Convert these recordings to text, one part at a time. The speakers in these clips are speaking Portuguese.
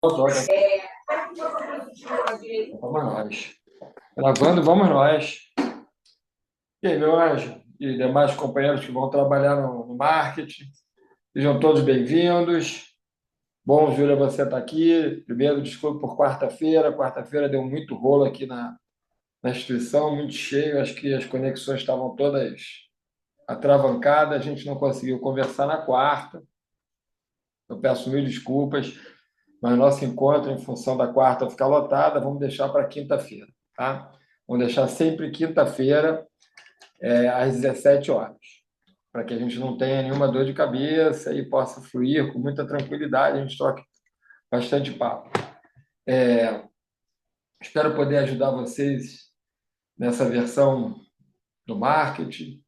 Vamos nós. Gravando, vamos nós. E aí, meu anjo? E demais companheiros que vão trabalhar no marketing, sejam todos bem-vindos. Bom, Júlia, você está aqui. Primeiro, desculpe por quarta-feira. Quarta-feira deu muito rolo aqui na instituição, muito cheio. Acho que as conexões estavam todas atravancadas. A gente não conseguiu conversar na quarta. Eu peço mil desculpas, mas nosso encontro, em função da quarta ficar lotada, vamos deixar para quinta-feira, tá? Vamos deixar sempre quinta-feira, às 17 horas, para que a gente não tenha nenhuma dor de cabeça e possa fluir com muita tranquilidade, a gente troque bastante papo. Espero poder ajudar vocês nessa versão do marketing,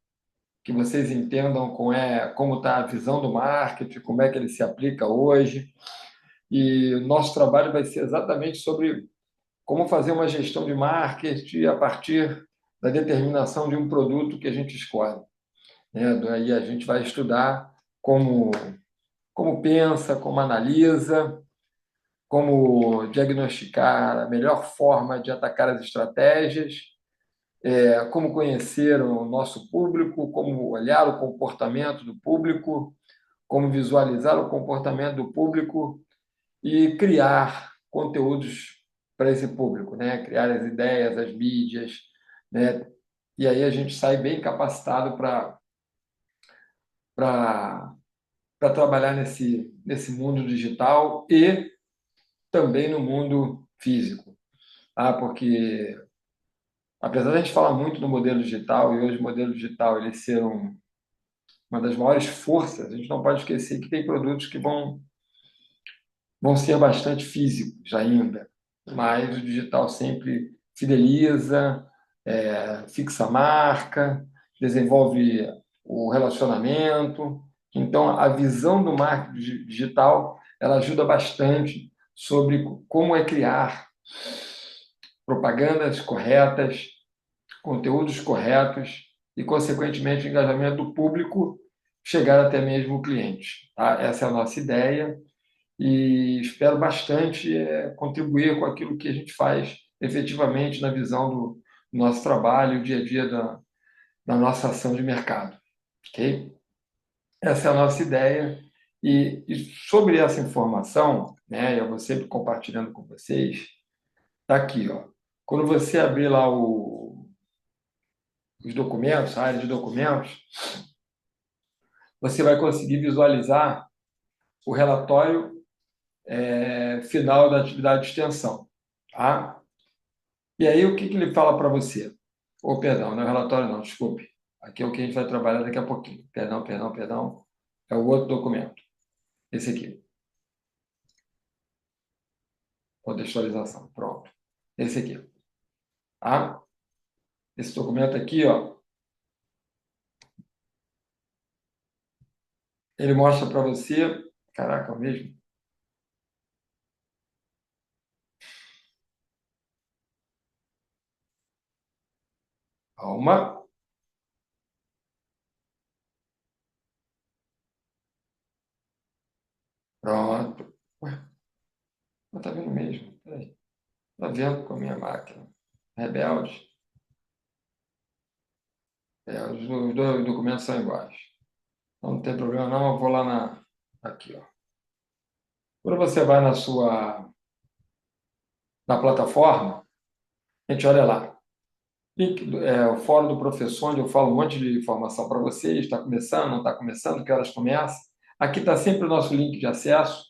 que vocês entendam como está a visão do marketing, como é que ele se aplica hoje. E o nosso trabalho vai ser exatamente sobre como fazer uma gestão de marketing a partir da determinação de um produto que a gente escolhe. Daí a gente vai estudar como pensa, como analisa, como diagnosticar a melhor forma de atacar as estratégias, como conhecer o nosso público, como olhar o comportamento do público, como visualizar o comportamento do público e criar conteúdos para esse público, né? Criar as ideias, as mídias, né? E aí a gente sai bem capacitado para trabalhar nesse mundo digital e também no mundo físico. Porque, apesar de a gente falar muito do modelo digital, e hoje o modelo digital ele ser uma das maiores forças, a gente não pode esquecer que tem produtos que vão ser bastante físicos ainda, mas o digital sempre fideliza, fixa a marca, desenvolve o relacionamento. Então, a visão do marketing digital ela ajuda bastante sobre como criar propagandas corretas, conteúdos corretos e, consequentemente, o engajamento do público chegar até mesmo o cliente. Tá? Essa é a nossa ideia e espero bastante contribuir com aquilo que a gente faz efetivamente na visão do nosso trabalho, dia a dia da nossa ação de mercado. Ok? Essa é a nossa ideia. E sobre essa informação, né, eu vou sempre compartilhando com vocês, está aqui. Ó. Quando você abrir lá os documentos, a área de documentos, você vai conseguir visualizar o relatório final da atividade de extensão. Tá? E aí, o que ele fala para você? Perdão, não é o relatório, não, desculpe. Aqui é o que a gente vai trabalhar daqui a pouquinho. Perdão. É o outro documento. Esse aqui. Contextualização. Pronto. Esse aqui. Tá? Esse documento aqui, ó, ele mostra para você. Caraca, mesmo. Calma. Pronto. Ué, não está vendo mesmo. Peraí. Está vendo com a minha máquina. Rebelde. Os dois documentos são iguais. Não tem problema não, eu vou lá aqui, ó. Quando você vai na plataforma, a gente olha lá. Link, o fórum do professor, onde eu falo um monte de informação para vocês, está começando, não está começando, que horas começa. Aqui está sempre o nosso link de acesso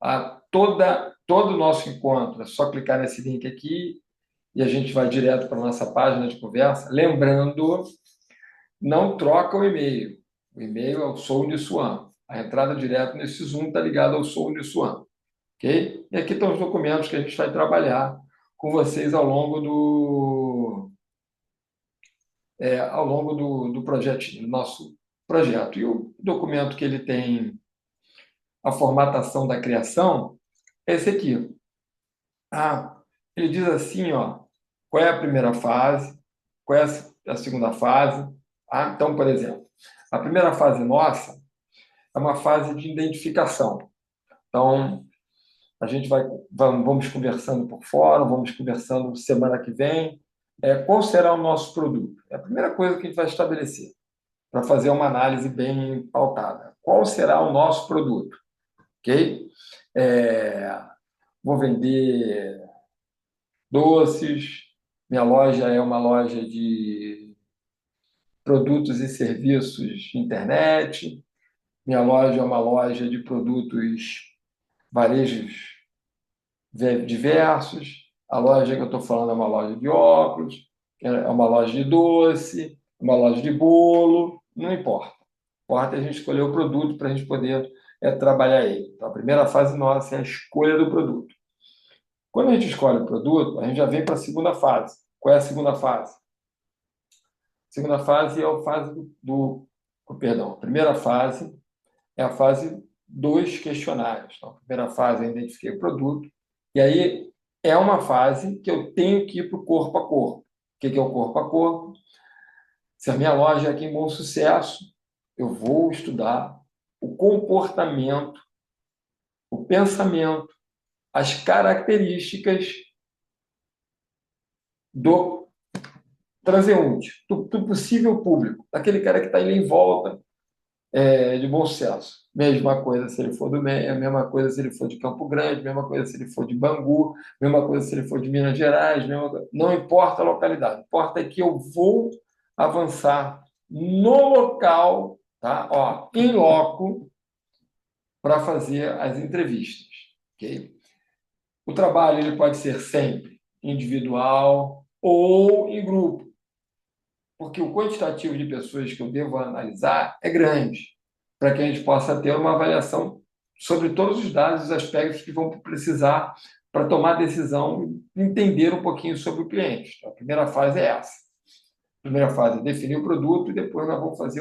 a todo o nosso encontro. É só clicar nesse link aqui e a gente vai direto para a nossa página de conversa. Lembrando, não troca o e-mail. O e-mail é o Sou Uniswan. A entrada direto nesse Zoom está ligada ao Sou Uniswan. Okay? E aqui estão os documentos que a gente vai trabalhar com vocês ao longo do projetinho, do nosso projeto. E o documento que ele tem a formatação da criação é esse aqui. Ele diz assim, ó, qual é a primeira fase, qual é a segunda fase. Então, por exemplo, a primeira fase nossa é uma fase de identificação. Então, vamos conversando por fora, vamos conversando semana que vem. Qual será o nosso produto? É a primeira coisa que a gente vai estabelecer para fazer uma análise bem pautada. Qual será o nosso produto? Ok? É, vou vender doces. Minha loja é uma loja de produtos e serviços de internet. Minha loja é uma loja de produtos varejos diversos. A loja que eu estou falando é uma loja de óculos, é uma loja de doce, uma loja de bolo, não importa. Importa a gente escolher o produto para a gente poder trabalhar ele. Então, a primeira fase nossa é a escolha do produto. Quando a gente escolhe o produto, a gente já vem para a segunda fase. Qual é a segunda fase? A segunda fase é a fase perdão, a primeira fase é a fase dos questionários. Então, a primeira fase eu identifiquei o produto, e aí é uma fase que eu tenho que ir para o corpo a corpo. O que é o corpo a corpo? Se a minha loja é aqui em Bom Sucesso, eu vou estudar o comportamento, o pensamento, as características do transeunte, do possível público, daquele cara que está ali em volta, de Bom Sucesso. Mesma coisa se ele for do Meia, mesma coisa se ele for de Campo Grande, mesma coisa se ele for de Bangu, mesma coisa se ele for de Minas Gerais, não importa a localidade, importa é que eu vou avançar no local, tá? Ó, em loco, para fazer as entrevistas. Okay? O trabalho ele pode ser sempre individual ou em grupo, porque o quantitativo de pessoas que eu devo analisar é grande, para que a gente possa ter uma avaliação sobre todos os dados e os aspectos que vão precisar para tomar decisão e entender um pouquinho sobre o cliente. Então, a primeira fase é essa. A primeira fase é definir o produto e depois nós vamos fazer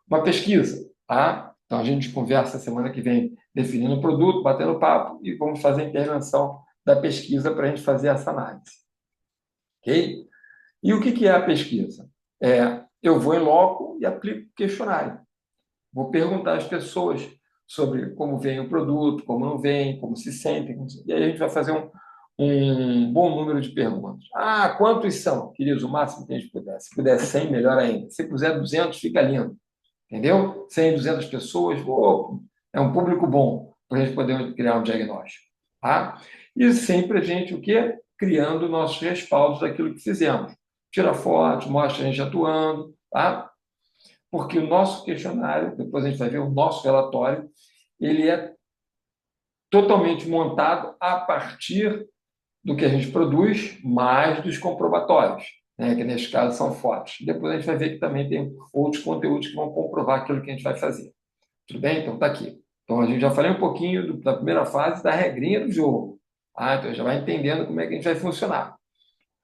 uma pesquisa. Tá? Então, a gente conversa semana que vem definindo o produto, batendo papo e vamos fazer a intervenção da pesquisa para a gente fazer essa análise. Ok? E o que é a pesquisa? Eu vou em loco e aplico questionário. Vou perguntar às pessoas sobre como vem o produto, como não vem, como se sentem. E aí a gente vai fazer um bom número de perguntas. Ah, quantos são? Queridos, o máximo que a gente puder. Se puder 100, melhor ainda. Se puser 200, fica lindo. Entendeu? 100, 200 pessoas, é um público bom para a gente poder criar um diagnóstico. Tá? E sempre a gente, o quê? Criando nossos respaldos daquilo que fizemos. Tira foto, mostra a gente atuando, tá? Porque o nosso questionário, depois a gente vai ver o nosso relatório, ele é totalmente montado a partir do que a gente produz, mais dos comprobatórios, né? Que nesse caso são fotos. Depois a gente vai ver que também tem outros conteúdos que vão comprovar aquilo que a gente vai fazer. Tudo bem? Então, está aqui. Então, a gente já falei um pouquinho da primeira fase da regrinha do jogo. Então, já vai entendendo como é que a gente vai funcionar.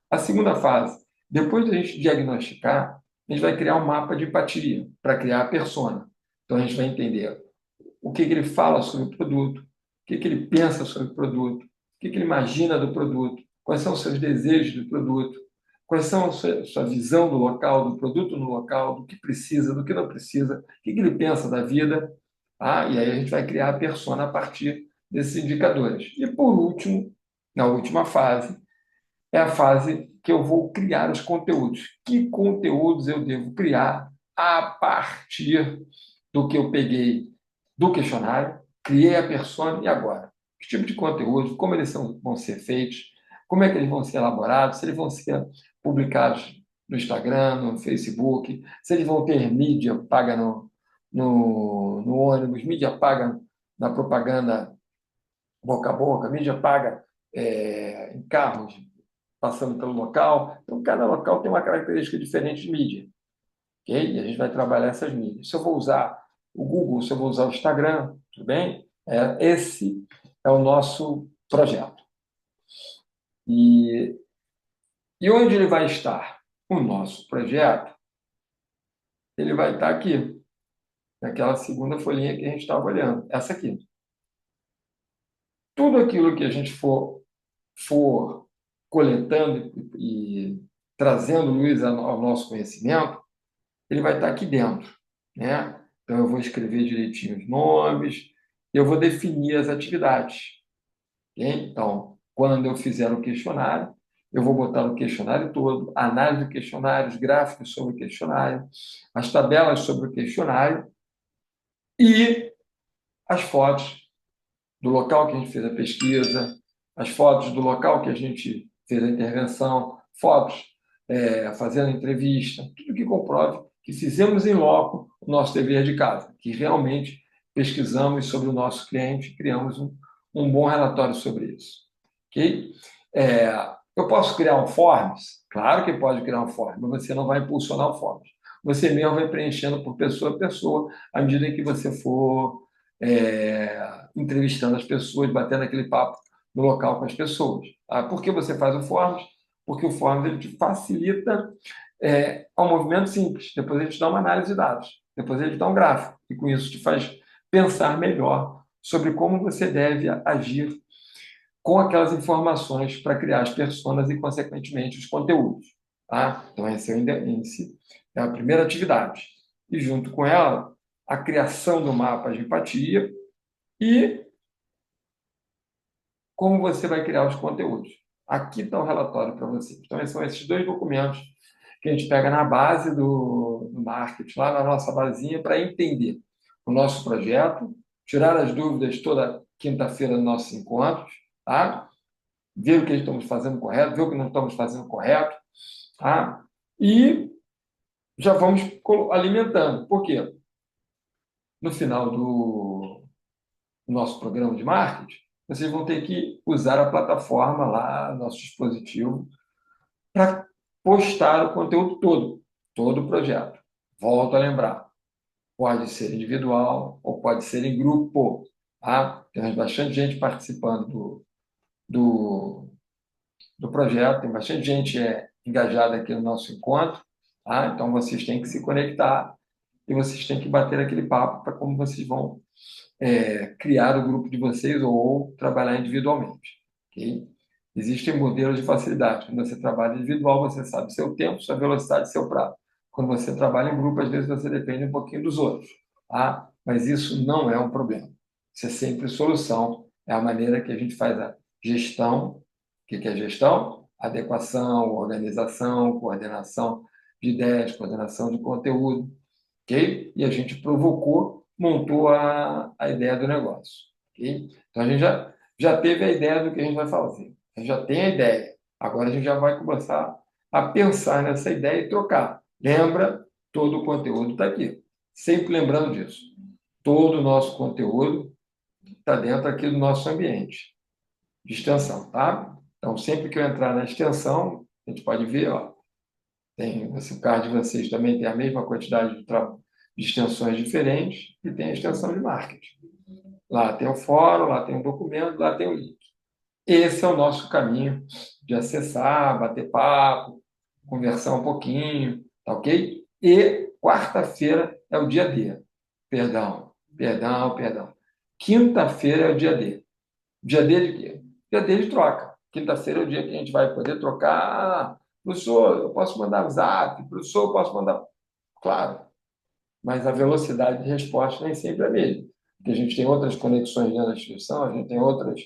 A segunda fase, depois da gente diagnosticar, a gente vai criar um mapa de empatia para criar a persona. Então, a gente vai entender o que ele fala sobre o produto, o que ele pensa sobre o produto, o que ele imagina do produto, quais são os seus desejos do produto, quais são a sua visão do local, do produto no local, do que precisa, do que não precisa, o que ele pensa da vida. E aí a gente vai criar a persona a partir desses indicadores. E, por último, na última fase, é a fase que eu vou criar os conteúdos. Que conteúdos eu devo criar a partir do que eu peguei do questionário, criei a persona e agora? Que tipo de conteúdo, como eles vão ser feitos, como é que eles vão ser elaborados, se eles vão ser publicados no Instagram, no Facebook, se eles vão ter mídia paga no ônibus, mídia paga na propaganda boca a boca, mídia paga em carros passando pelo local. Então, cada local tem uma característica diferente de mídia. Okay? E a gente vai trabalhar essas mídias. Se eu vou usar o Google, se eu vou usar o Instagram, tudo bem? Esse é o nosso projeto. E onde ele vai estar? O nosso projeto, ele vai estar aqui, naquela segunda folhinha que a gente estava olhando, essa aqui. Tudo aquilo que a gente for coletando e trazendo luz ao nosso conhecimento, ele vai estar aqui dentro, né? Então, eu vou escrever direitinho os nomes, eu vou definir as atividades. Ok? Então, quando eu fizer o questionário, eu vou botar o questionário todo, a análise do questionário, os gráficos sobre o questionário, as tabelas sobre o questionário e as fotos do local que a gente fez a pesquisa, as fotos do local que a gente fez a intervenção, fotos fazendo a entrevista, tudo que comprove que fizemos em loco o nosso dever de casa, que realmente pesquisamos sobre o nosso cliente e criamos um bom relatório sobre isso. Ok? É, eu posso criar um forms? Claro que pode criar um forms, mas você não vai impulsionar o forms. Você mesmo vai preenchendo por pessoa a pessoa, à medida que você for entrevistando as pessoas, batendo aquele papo no local com as pessoas. Tá? Por que você faz o Forms? Porque o Forms ele te facilita um movimento simples. Depois ele te dá uma análise de dados. Depois ele te dá um gráfico. E com isso te faz pensar melhor sobre como você deve agir com aquelas informações para criar as personas e, consequentemente, os conteúdos. Tá? Então, esse é a primeira atividade. E, junto com ela, a criação do mapa de empatia e como você vai criar os conteúdos. Aqui está o relatório para vocês. Então, são esses dois documentos que a gente pega na base do marketing, lá na nossa basezinha, para entender o nosso projeto, tirar as dúvidas toda quinta-feira nos nossos encontros, tá? Ver o que estamos fazendo correto, ver o que não estamos fazendo correto, tá? E já vamos alimentando. Por quê? No final do nosso programa de marketing, vocês vão ter que usar a plataforma lá, nosso dispositivo, para postar o conteúdo todo o projeto. Volto a lembrar, pode ser individual ou pode ser em grupo. Tá? Temos bastante gente participando do, do projeto, tem bastante gente engajada aqui no nosso encontro. Tá? Então, vocês têm que se conectar e vocês têm que bater aquele papo para como vocês vão criar o grupo de vocês ou trabalhar individualmente. Okay? Existem modelos de facilidade. Quando você trabalha individual, você sabe seu tempo, sua velocidade, seu prazo. Quando você trabalha em grupo, às vezes você depende um pouquinho dos outros. Tá? Mas isso não é um problema. Isso é sempre solução. É a maneira que a gente faz a gestão. O que é gestão? Adequação, organização, coordenação de ideias, coordenação de conteúdo. Ok? E a gente provocou, montou a ideia do negócio. Ok? Então, a gente já teve a ideia do que a gente vai fazer. A gente já tem a ideia. Agora, a gente já vai começar a pensar nessa ideia e trocar. Lembra? Todo o conteúdo está aqui. Sempre lembrando disso. Todo o nosso conteúdo está dentro aqui do nosso ambiente de extensão, tá? Então, sempre que eu entrar na extensão, a gente pode ver, ó, o card de vocês também tem a mesma quantidade de extensões diferentes e tem a extensão de marketing. Lá tem o fórum, lá tem o documento, lá tem o link. Esse é o nosso caminho de acessar, bater papo, conversar um pouquinho, tá ok? E quarta-feira é o dia D. Perdão. Quinta-feira é o dia D. Dia D de quê? Dia D de troca. Quinta-feira é o dia que a gente vai poder trocar. Professor, eu posso mandar zap, professor, eu posso mandar. Claro, mas a velocidade de resposta nem sempre é a mesma. Porque a gente tem outras conexões dentro da instituição, a gente tem outros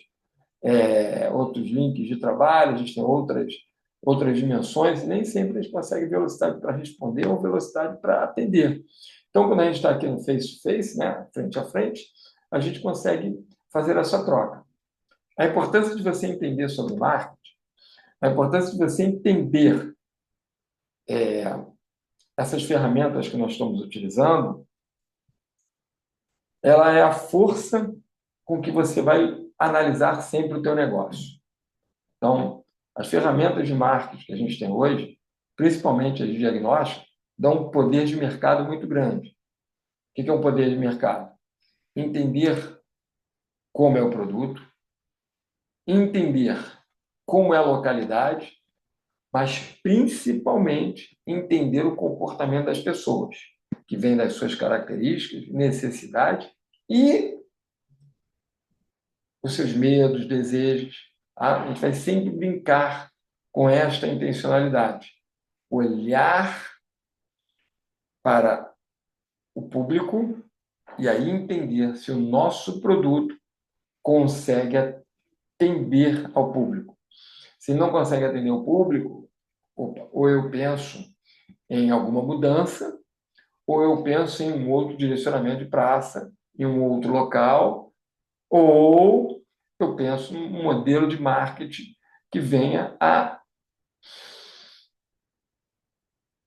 links de trabalho, a gente tem outras dimensões, e nem sempre a gente consegue velocidade para responder ou velocidade para atender. Então, quando a gente está aqui no face-to-face, né, frente a frente, a gente consegue fazer essa troca. A importância de você entender sobre marketing, a importância de você entender essas ferramentas que nós estamos utilizando, ela é a força com que você vai analisar sempre o teu negócio. Então, as ferramentas de marketing que a gente tem hoje, principalmente as de diagnóstico, dão um poder de mercado muito grande. O que é um poder de mercado? Entender como é o produto, entender como é a localidade, mas principalmente entender o comportamento das pessoas, que vem das suas características, necessidades e os seus medos, desejos. Tá? A gente vai sempre brincar com esta intencionalidade. Olhar para o público e aí entender se o nosso produto consegue atender ao público. Se não consegue atender o público, ou eu penso em alguma mudança, ou eu penso em um outro direcionamento de praça, em um outro local, ou eu penso num modelo de marketing que venha a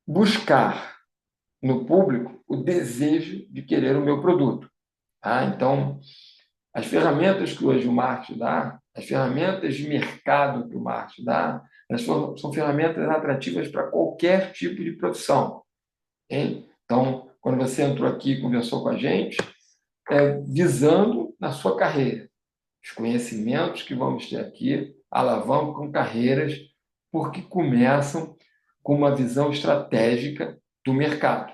buscar no público o desejo de querer o meu produto. Tá? Então, as ferramentas que hoje o marketing dá, as ferramentas de mercado que o marketing dá, elas são ferramentas atrativas para qualquer tipo de profissão. Hein? Então, quando você entrou aqui e conversou com a gente, é visando na sua carreira. Os conhecimentos que vamos ter aqui alavancam carreiras porque começam com uma visão estratégica do mercado.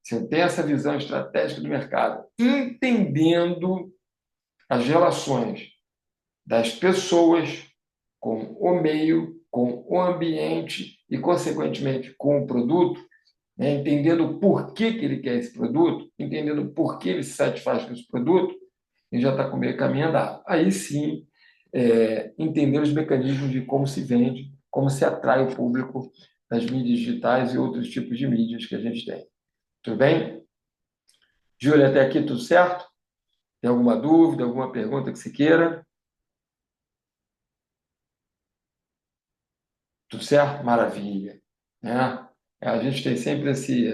Se eu tenho essa visão estratégica do mercado, entendendo as relações das pessoas com o meio, com o ambiente e, consequentemente, com o produto, né? Entendendo por que ele quer esse produto, entendendo por que ele se satisfaz com esse produto, ele já está com meio caminho andado. Aí sim, entender os mecanismos de como se vende, como se atrai o público nas mídias digitais e outros tipos de mídias que a gente tem. Tudo bem? Júlia, até aqui tudo certo? Tem alguma dúvida, alguma pergunta que se queira? Tudo certo? Maravilha. Né? A gente tem sempre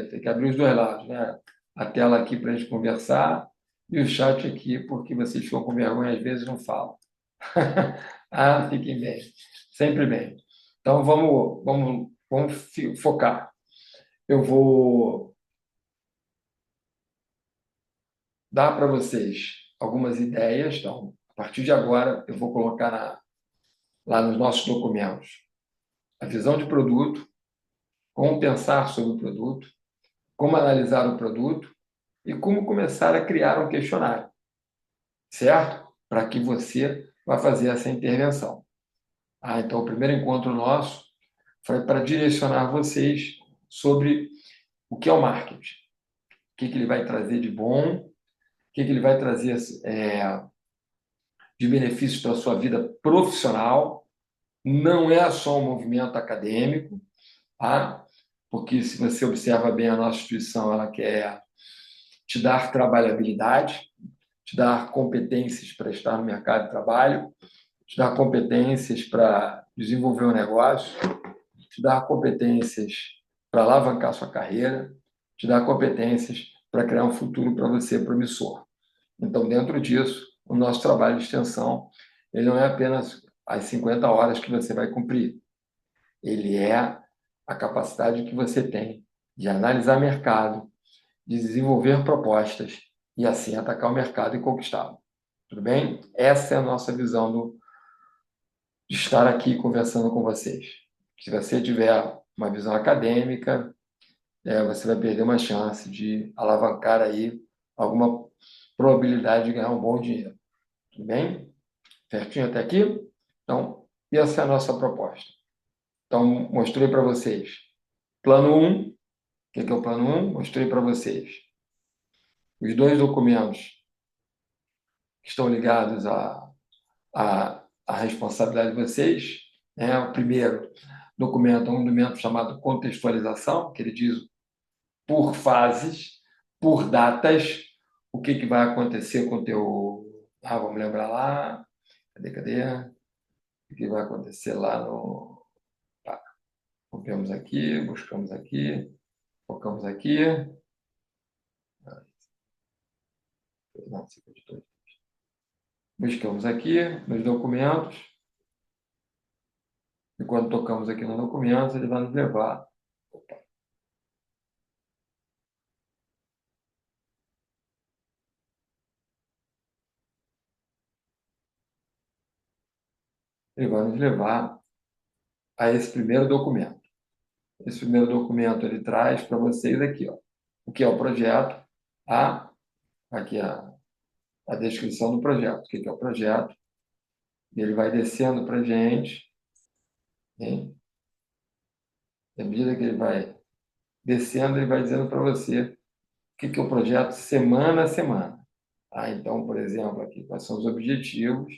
tem que abrir os dois lados, né? A tela aqui para a gente conversar e o chat aqui, porque vocês ficam com vergonha, às vezes não falam. Ah, fiquem bem. Sempre bem. Então, vamos focar. Eu vou dar para vocês algumas ideias. Então, a partir de agora, eu vou colocar lá nos nossos documentos a visão de produto, como pensar sobre o produto, como analisar o produto e como começar a criar um questionário, certo? Para que você vá fazer essa intervenção. Então, o primeiro encontro nosso foi para direcionar vocês sobre o que é o marketing, o que ele vai trazer de bom, o que ele vai trazer de benefícios para a sua vida profissional. Não é só um movimento acadêmico, tá? Porque se você observa bem a nossa instituição, ela quer te dar trabalhabilidade, te dar competências para estar no mercado de trabalho, te dar competências para desenvolver um negócio, te dar competências para alavancar sua carreira, te dar competências para criar um futuro para você promissor. Então, dentro disso, o nosso trabalho de extensão, ele não é apenas as 50 horas que você vai cumprir, ele é a capacidade que você tem de analisar mercado, de desenvolver propostas e assim atacar o mercado e conquistá-lo. Tudo bem? Essa é a nossa visão de estar aqui conversando com vocês. Se você tiver uma visão acadêmica, você vai perder uma chance de alavancar aí alguma probabilidade de ganhar um bom dinheiro. Tudo bem? Certinho até aqui? Então, essa é a nossa proposta. Então, mostrei para vocês. Plano 1, o que é o plano 1? Mostrei para vocês os dois documentos que estão ligados à responsabilidade de vocês. Né? O primeiro documento é um documento chamado contextualização, que ele diz por fases, por datas, o que vai acontecer com o teu... vamos lembrar lá. Cadê? O que vai acontecer lá no... Tá. Copiamos aqui, buscamos aqui, focamos aqui. Não, buscamos aqui nos documentos. E quando tocamos aqui no documentos, ele vai nos levar... Ele vai nos levar a esse primeiro documento. Esse primeiro documento ele traz para vocês aqui, ó, o que é o projeto, aqui a descrição do projeto, o que é o projeto, e ele vai descendo para a gente, hein? À medida que ele vai descendo, ele vai dizendo para você o que é o projeto semana a semana. Então, por exemplo, aqui, quais são os objetivos,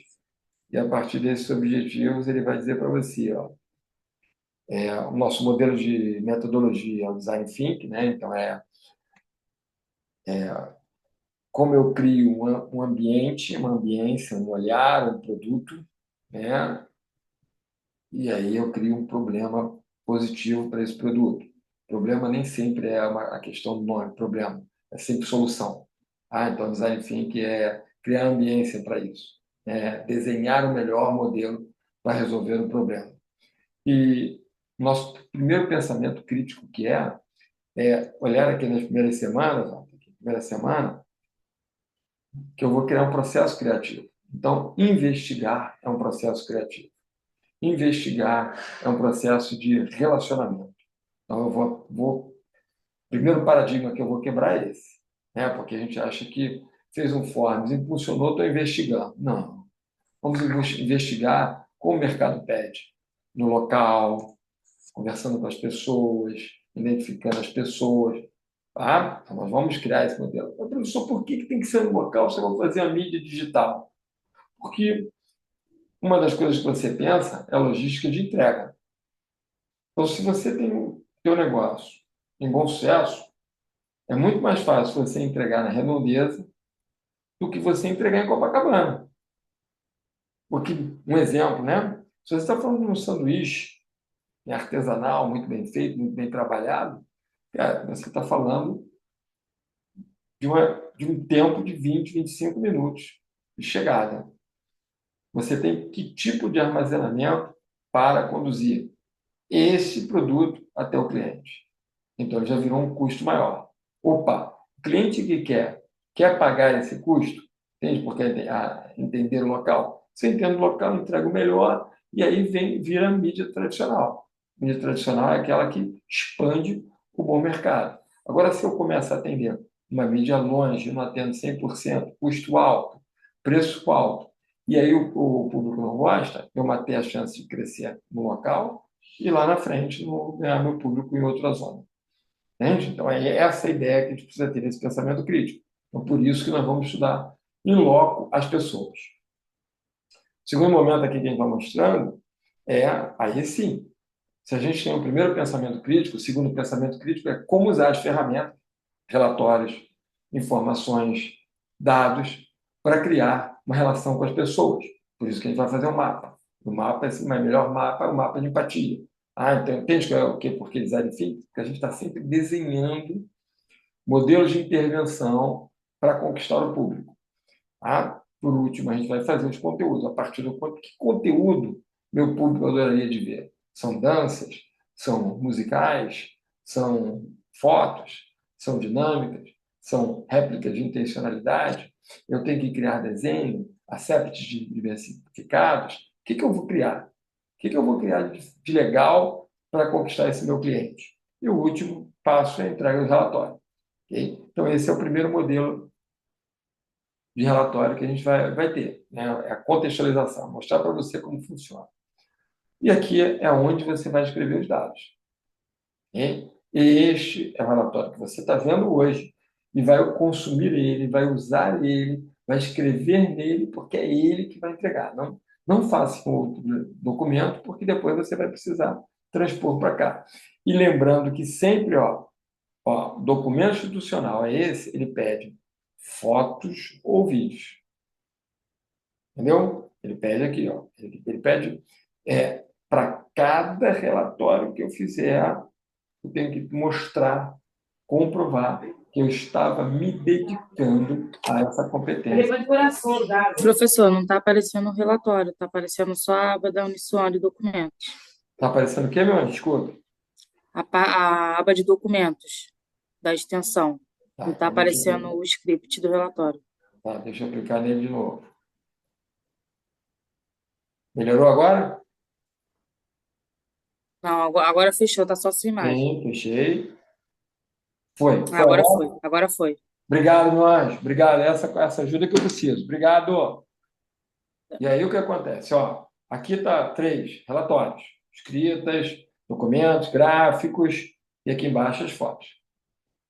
e a partir desses objetivos ele vai dizer para você, ó, o nosso modelo de metodologia é o Design Thinking, né? Então, como eu crio um ambiente, uma ambiência, um olhar, um produto, né? E aí eu crio um problema positivo para esse produto. Problema nem sempre é a questão do nome, problema, é sempre solução. Então, Design Thinking é criar ambiência para isso, desenhar o melhor modelo para resolver o problema. E nosso primeiro pensamento crítico é olhar aqui nas primeiras semanas, primeira semana, que eu vou criar um processo criativo. Então, investigar é um processo criativo. Investigar é um processo de relacionamento. Então, o primeiro paradigma que eu vou quebrar é esse, né? Porque a gente acha que fez um Forms, impulsionou, estou investigando. Não. Vamos investigar como o mercado pede, no local, conversando com as pessoas, identificando as pessoas. Então nós vamos criar esse modelo. Mas, professor, por que tem que ser no local se eu vou fazer a mídia digital? Porque uma das coisas que você pensa é a logística de entrega. Então, se você tem o seu negócio em bom sucesso, é muito mais fácil você entregar na Redondeza do que você entregar em Copacabana. Porque, um exemplo, né? Se você está falando de um sanduíche artesanal, muito bem feito, muito bem trabalhado, cara, você está falando de um tempo de 20, 25 minutos de chegada. Você tem que tipo de armazenamento para conduzir esse produto até o cliente? Então, ele já virou um custo maior. Opa, o cliente que quer pagar esse custo, entende? Porque entender o local. Você entende o local, entrega o melhor, e aí vira mídia tradicional. Mídia tradicional é aquela que expande o bom mercado. Agora, se eu começo a atender uma mídia longe, não atendo 100%, custo alto, preço alto, e aí o público não gosta, eu matei a chance de crescer no local e lá na frente não ganhar meu público em outra zona. Entende? Então, é essa a ideia que a gente precisa ter nesse pensamento crítico. Então, por isso que nós vamos estudar em loco as pessoas. O segundo momento aqui que a gente está mostrando aí sim, se a gente tem o primeiro pensamento crítico, o segundo pensamento crítico é como usar as ferramentas, relatórios, informações, dados, para criar uma relação com as pessoas. Por isso que a gente vai fazer um mapa. O mapa, o melhor mapa é o mapa de empatia. Então, entende que é o quê? Porque design thinking? Porque a gente está sempre desenhando modelos de intervenção para conquistar o público. Por último, a gente vai fazer os conteúdos. A partir do que conteúdo meu público adoraria de ver? São danças? São musicais? São fotos? São dinâmicas? São réplicas de intencionalidade? Eu tenho que criar desenho, accepts diversificados? O que eu vou criar? O que eu vou criar de legal para conquistar esse meu cliente? E o último passo é a entrega do relatório. Okay? Então, esse é o primeiro modelo de relatório que a gente vai ter, né? É a contextualização, mostrar para você como funciona. E aqui é onde você vai escrever os dados. Okay? Este é o relatório que você está vendo hoje e vai consumir ele, vai usar ele, vai escrever nele, porque é ele que vai entregar. Não faça com outro documento, porque depois você vai precisar transpor para cá. E lembrando que sempre, documento institucional é esse, ele pede fotos ou vídeos. Entendeu? Ele pede aqui, ele pede para cada relatório que eu fizer, eu tenho que mostrar, comprovar que eu estava me dedicando a essa competência. Professor, não está aparecendo o relatório, está aparecendo só a aba da Uniswan de documentos. Está aparecendo o quê, meu anjo? Desculpa. A aba de documentos da extensão. Tá, Não está então aparecendo o script do relatório. deixa eu clicar nele de novo. Melhorou agora? Não, agora fechou, está só sua imagem. Sim, fechei. Foi. Foi Agora foi, agora? agora foi. Obrigado, meu anjo. Obrigado. Essa ajuda que eu preciso. Obrigado. E aí o que acontece? Aqui está 3 relatórios, escritas, documentos, gráficos, e aqui embaixo as fotos.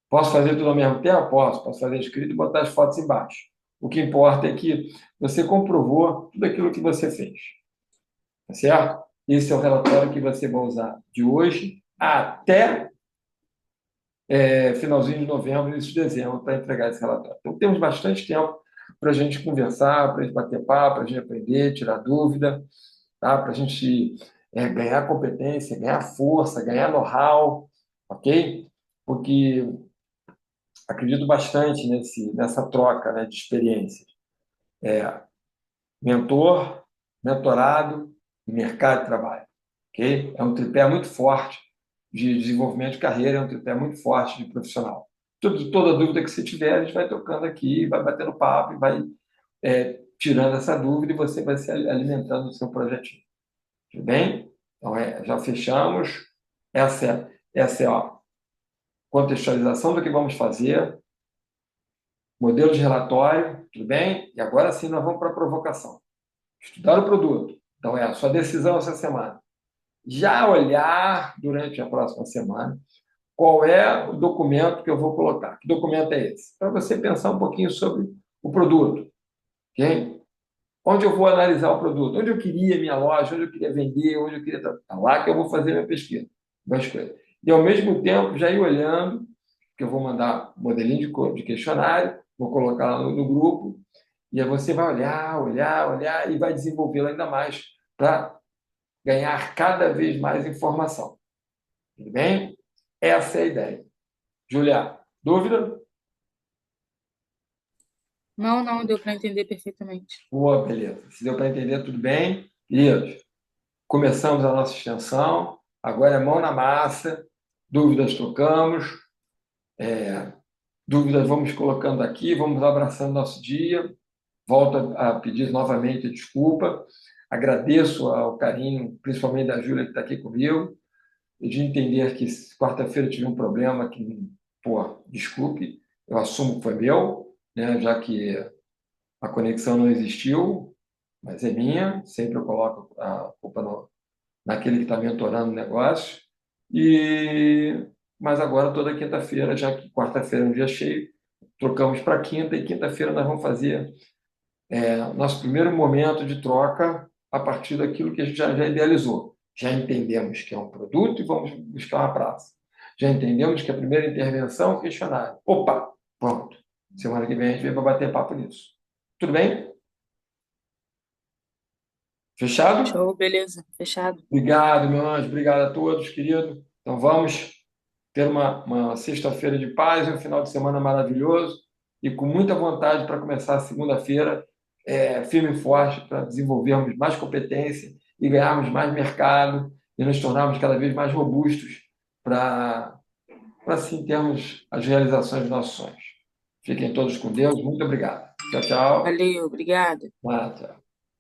Posso fazer tudo ao mesmo tempo? Posso fazer escrito e botar as fotos embaixo. O que importa é que você comprovou tudo aquilo que você fez. Tá certo? Esse é o relatório que você vai usar de hoje até finalzinho de novembro, início de dezembro, para entregar esse relatório. Então, temos bastante tempo para a gente conversar, para a gente bater papo, para a gente aprender, tirar dúvida, tá? Para a gente ganhar competência, ganhar força, ganhar know-how, ok? Porque acredito bastante nessa troca, né, de experiências. Mentor, mentorado e mercado de trabalho, ok? É um tripé muito forte de desenvolvimento de carreira, é um tripé muito forte de profissional. Toda dúvida que você tiver, a gente vai tocando aqui, vai batendo papo e vai tirando essa dúvida e você vai se alimentando do seu projetinho. Tudo bem? Então, já fechamos. Essa é a contextualização do que vamos fazer, modelo de relatório, tudo bem? E agora sim nós vamos para a provocação. Estudar o produto. Então, é a sua decisão essa semana. Já olhar durante a próxima semana qual é o documento que eu vou colocar. Que documento é esse? Para você pensar um pouquinho sobre o produto. Okay? Onde eu vou analisar o produto? Onde eu queria minha loja? Onde eu queria vender? Onde eu queria... É lá que eu vou fazer minha pesquisa. Duas coisas. E, ao mesmo tempo, já ir olhando, que eu vou mandar modelinho de questionário, vou colocar lá no grupo, e aí você vai olhar e vai desenvolvê-lo ainda mais para ganhar cada vez mais informação. Tudo bem? Essa é a ideia. Júlia, dúvida? Não, não, deu para entender perfeitamente. Boa, beleza. Se deu para entender, tudo bem? Queridos, começamos a nossa extensão, agora é mão na massa, dúvidas trocamos, dúvidas vamos colocando aqui, vamos abraçando nosso dia. Volto a pedir novamente desculpa, agradeço ao carinho, principalmente da Júlia que está aqui comigo, e de entender que quarta-feira eu tive um problema que, pô, desculpe, eu assumo que foi meu, né, já que a conexão não existiu, mas é minha, sempre eu coloco a culpa naquele que está mentorando o negócio. Mas agora, toda quinta-feira, já que quarta-feira é um dia cheio, trocamos para quinta, e quinta-feira nós vamos fazer nosso primeiro momento de troca a partir daquilo que a gente já idealizou. Já entendemos que é um produto e vamos buscar uma praça. Já entendemos que a primeira intervenção é o questionário. Opa, pronto. Semana que vem a gente vem para bater papo nisso. Tudo bem? Fechado? Show, beleza, fechado. Obrigado, meu anjo. Obrigado a todos, querido. Então vamos ter uma sexta-feira de paz, um final de semana maravilhoso e com muita vontade para começar a segunda-feira firme e forte para desenvolvermos mais competência e ganharmos mais mercado e nos tornarmos cada vez mais robustos para assim termos as realizações dos nossos sonhos. Fiquem todos com Deus. Muito obrigado. Tchau, tchau. Valeu, obrigada. Tchau.